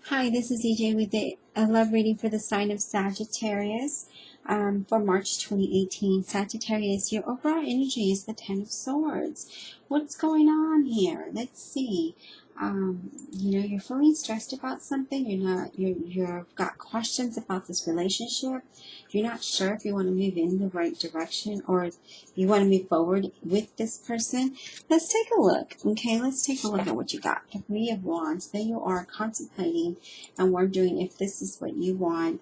Hi, this is EJ with a love reading for the sign of Sagittarius for March 2018. Sagittarius, your overall energy is the Ten of Swords. What's going on here? Let's see. You're feeling stressed about something. You've got questions about this relationship. You're not sure if you want to move in the right direction or if you want to move forward with this person. Let's take a look. Okay, let's take a look at what you got. The Three of Wands. There you are contemplating and wondering if this is what you want.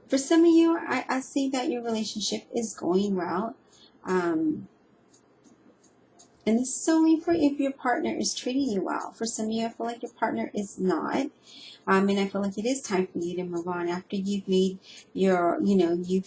For some of you, I see that your relationship is going well. And this is only for if your partner is treating you well. For some of you, I feel like your partner is not. And I feel like it is time for you to move on after you've made you've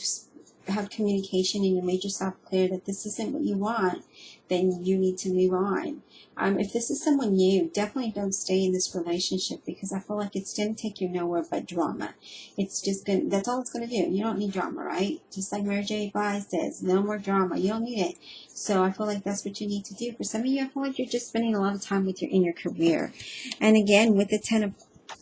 had communication and you made yourself clear that this isn't what you want, then you need to move on. If this is someone new, definitely don't stay in this relationship because I feel like it's going to take you nowhere but drama. It's just going that's all it's going to do. You don't need drama, right? Just like Mary J. Blige says, no more drama. You don't need it. So I feel like that's what you need to do. For some of you, I feel like you're just spending a lot of time in your career. And again, with the Ten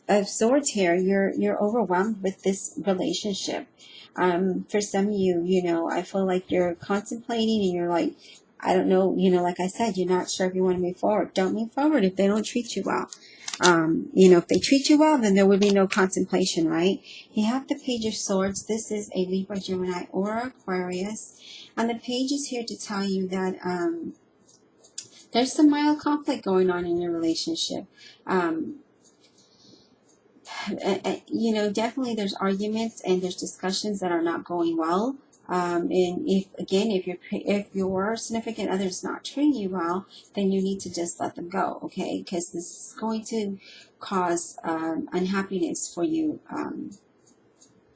of Swords here, you're overwhelmed with this relationship. For some of you, I feel like you're contemplating and you're like, I don't know, like I said, you're not sure if you want to move forward. Don't move forward if they don't treat you well. If they treat you well, then there would be no contemplation, right? You have the Page of Swords. This is a Libra, Gemini, or Aquarius. And the page is here to tell you that there's some mild conflict going on in your relationship. Definitely there's arguments and there's discussions that are not going well. And if your significant other is not treating you well, then you need to just let them go, okay? Because this is going to cause unhappiness for you,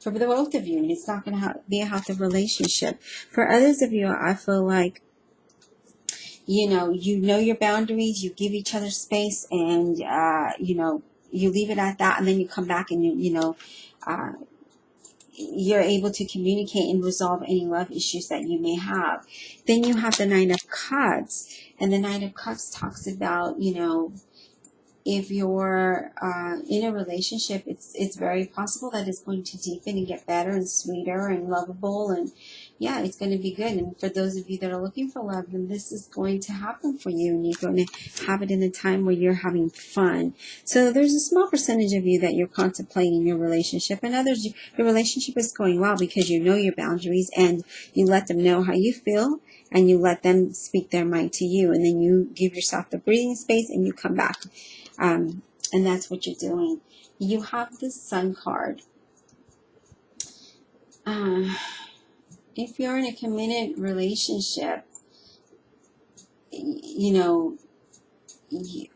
for the both of you, and it's not going to be a healthy relationship. For others of you, I feel like you know your boundaries, you give each other space, and you leave it at that, and then you come back and you're able to communicate and resolve any love issues that you may have. Then you have the Nine of Cups, and the Nine of Cups talks about, if you're in a relationship, it's very possible that it's going to deepen and get better and sweeter and lovable, and yeah, it's going to be good. And for those of you that are looking for love, then this is going to happen for you, and you're going to have it in a time where you're having fun. So there's a small percentage of you that you're contemplating your relationship, and others, your relationship is going well because you know your boundaries and you let them know how you feel, and you let them speak their mind to you, and then you give yourself the breathing space and you come back. And that's what you're doing. You have the Sun card. If you're in a committed relationship,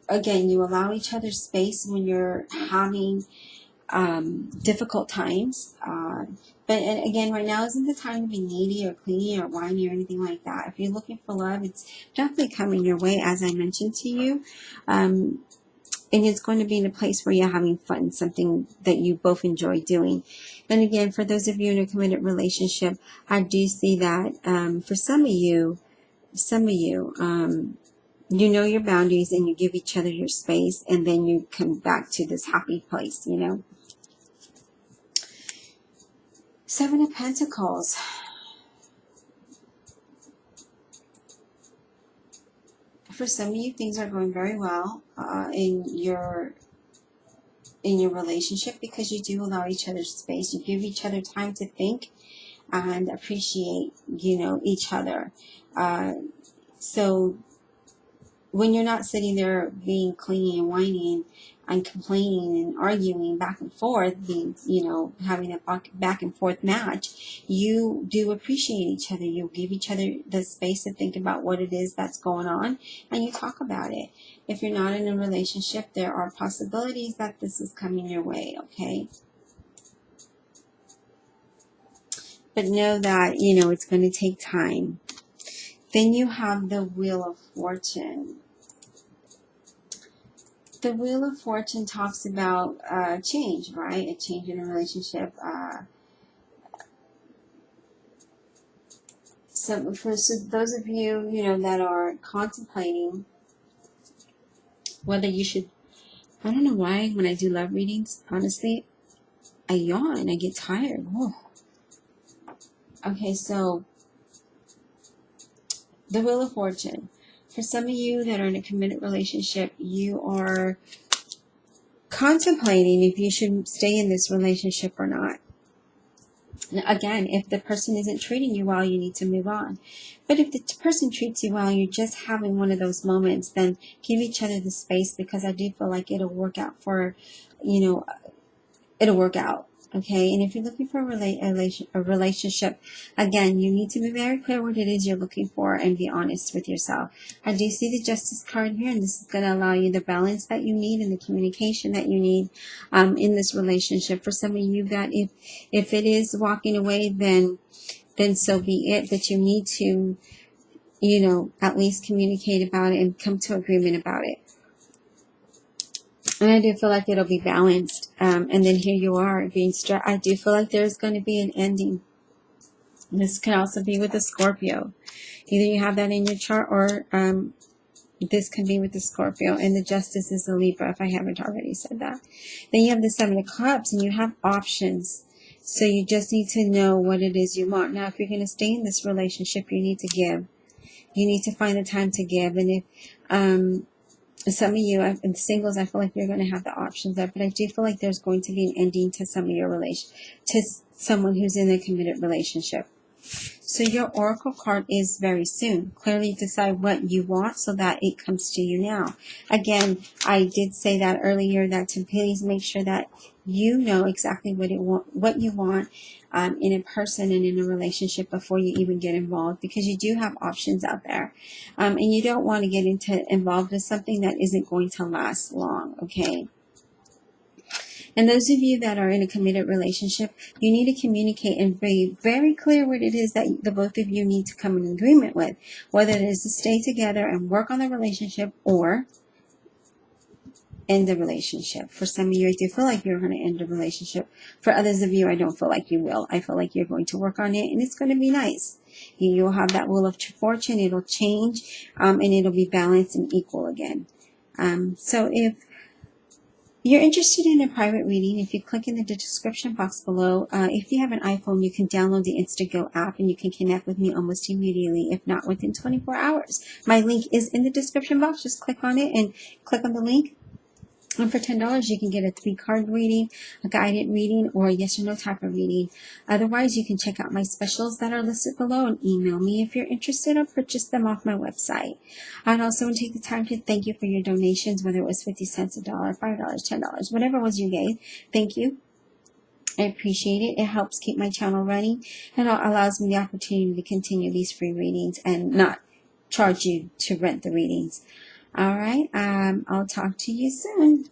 again, you allow each other space when you're having difficult times. But again, right now isn't the time to be needy or clingy or whiny or anything like that. If you're looking for love, it's definitely coming your way, as I mentioned to you. And it's going to be in a place where you're having fun, something that you both enjoy doing. And again, for those of you in a committed relationship, I do see that for some of you, you know your boundaries and you give each other your space, and then you come back to this happy place, Seven of Pentacles. For some of you, things are going very well in your relationship because you do allow each other space. You give each other time to think and appreciate, each other. So when you're not sitting there being clingy and whining and complaining and arguing back and forth, having a back and forth match, you do appreciate each other. You give each other the space to think about what it is that's going on, and you talk about it. If you're not in a relationship, there are possibilities that this is coming your way, okay? But know that, it's going to take time. Then you have the Wheel of Fortune. The Wheel of Fortune talks about change, right? A change in a relationship. So for those of you, that are contemplating Whether you should, I don't know why when I do love readings, honestly, I yawn, I get tired. Whoa. Okay, so the Wheel of Fortune. For some of you that are in a committed relationship, you are contemplating if you should stay in this relationship or not. Again, if the person isn't treating you well, you need to move on. But if the person treats you well, you're just having one of those moments, then give each other the space, because I do feel like it'll work out for, it'll work out. Okay, and if you're looking for a relationship, again, you need to be very clear what it is you're looking for and be honest with yourself. I do see the Justice card here, and this is going to allow you the balance that you need and the communication that you need in this relationship. For some of you, that if it is walking away, then so be it. But you need to, at least communicate about it and come to agreement about it. And I do feel like it'll be balanced. And then here you are being stressed. I do feel like there's going to be an ending. This can also be with a Scorpio. Either you have that in your chart, or this can be with the Scorpio. And the Justice is a Libra, if I haven't already said that. Then you have the Seven of Cups, and you have options. So you just need to know what it is you want. Now, if you're going to stay in this relationship, you need to give. You need to find the time to give. And if some of you, in singles, I feel like you're going to have the options there, but I do feel like there's going to be an ending to some of your to someone who's in a committed relationship. So your Oracle card is very soon. Clearly decide what you want so that it comes to you now. Again, I did say that earlier, that to please make sure that you know exactly what you want in a person and in a relationship before you even get involved, because you do have options out there. And you don't want to get involved with something that isn't going to last long, okay? And those of you that are in a committed relationship, you need to communicate and be very clear what it is that the both of you need to come in agreement with, whether it is to stay together and work on the relationship or end the relationship. For some of you, I do feel like you're going to end the relationship. For others of you, I don't feel like you will. I feel like you're going to work on it, and it's going to be nice. You'll have that Wheel of Fortune. It'll change, and it'll be balanced and equal again. So if you're interested in a private reading, if you click in the description box below, if you have an iPhone, you can download the InstantGo app and you can connect with me almost immediately, if not within 24 hours. My link is in the description box. Just click on it and click on the link. And for $10, you can get a 3-card reading, a guided reading, or a yes or no type of reading. Otherwise, you can check out my specials that are listed below and email me if you're interested, or purchase them off my website. I'd also want to take the time to thank you for your donations, whether it was 50 cents, $1, $5, $10, whatever it was you gave. Thank you. I appreciate it. It helps keep my channel running, and it allows me the opportunity to continue these free readings and not charge you to rent the readings. All right. I'll talk to you soon.